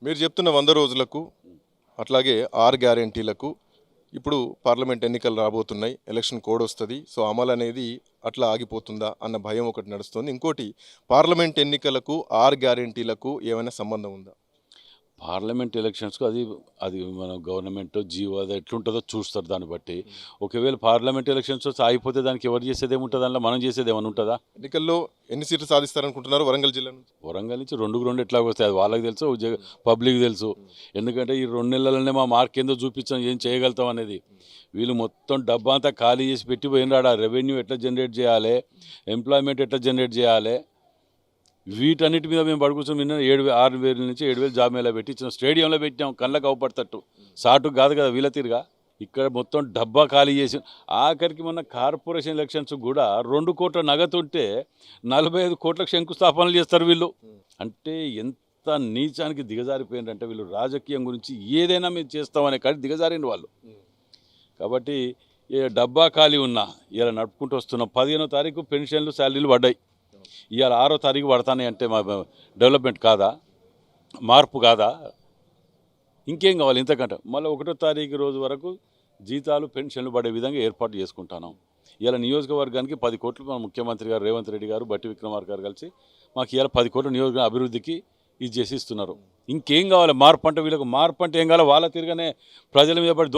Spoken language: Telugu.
మీరు చెప్తున్న 100 రోజులకు అట్లాగే 6 గ్యారెంటీలకు ఇప్పుడు పార్లమెంట్ ఎన్నికలు రాబోతున్నాయి, ఎలక్షన్ కోడ్ వస్తుంది. సో అమలు అనేది అట్లా ఆగిపోతుందా అన్న భయం ఒకటి నడుస్తుంది. ఇంకోటి, పార్లమెంట్ ఎన్నికలకు 6 గ్యారెంటీలకు ఏమైనా సంబంధం ఉందా? పార్లమెంట్ ఎలక్షన్స్కు అది అది మన గవర్నమెంట్ జీవో అది ఎట్లుంటుందో చూస్తారు దాన్ని బట్టి. ఒకవేళ పార్లమెంట్ ఎలక్షన్స్ ఆగిపోతే దానికి ఎవరు చేసేది ఏముంటుంది, అందులో మనం చేసేది ఏమైనా ఉంటుందా? ఎన్నికల్లో ఎన్ని సీట్లు సాధిస్తారనుకుంటున్నారు వరంగల్ జిల్లా నుంచి? వరంగల్ నుంచి 2కు 2 ఎట్లా వస్తాయి అది వాళ్ళకి తెలుసు, పబ్లిక్ తెలుసు. ఎందుకంటే ఈ 2 నెలలనే మా మార్క్ ఏందో చూపించాం, ఏం చేయగలుగుతాం అనేది. వీళ్ళు మొత్తం డబ్బా అంతా ఖాళీ చేసి పెట్టి పోయినాడు. రెవెన్యూ ఎట్లా జనరేట్ చేయాలి, ఎంప్లాయ్మెంట్ ఎట్లా జనరేట్ చేయాలి, వీటన్నిటి మీద మేము పడుకుంటాం. నిన్న 6,000 నుంచి 7,000 జాబ్ మేళా పెట్టి ఇచ్చిన స్టేడియంలో పెట్టినాం, కళ్ళకు అవపడతట్టు. సాటు కాదు కదా వీళ్ళ తీరుగా. ఇక్కడ మొత్తం డబ్బా ఖాళీ చేసి ఆఖరికి మొన్న కార్పొరేషన్ ఎలక్షన్స్ కూడా 2 కోట్ల నగతుంటే 45 కోట్లకు శంకుస్థాపనలు చేస్తారు వీళ్ళు. అంటే ఎంత నీచానికి దిగజారిపోయిందంటే వీళ్ళు రాజకీయం గురించి ఏదైనా మేము చేస్తామనే కానీ దిగజారిన వాళ్ళు. కాబట్టి డబ్బా ఖాళీ ఉన్నా ఇలా నడుపుకుంటూ వస్తున్నాం. 15వ తారీఖు పెన్షన్లు శాలరీలు పడ్డాయి. ఇవాళ 6వ తారీఖు పడతానే అంటే మా డెవలప్మెంట్ కాదా, మార్పు కాదా? ఇంకేం కావాలి ఇంతకంటే? మళ్ళీ 1వ తారీఖు రోజు వరకు జీతాలు పెన్షన్లు పడే విధంగా ఏర్పాటు చేసుకుంటాను. ఇలా నియోజకవర్గానికి 10 కోట్లు మన ముఖ్యమంత్రి గారు రేవంత్ రెడ్డి గారు, బట్టి విక్రమార్క గారు కలిసి మాకు ఇవాళ 10 కోట్ల నియోజకవర్గ అభివృద్ధికి ఇది చేసి ఇస్తున్నారు. ఇంకేం కావాలి? మార్పు అంటే వీళ్ళకు మార్పు అంటే ఏం కావాలి? వాళ్ళ తిరగానే ప్రజల మీద పడి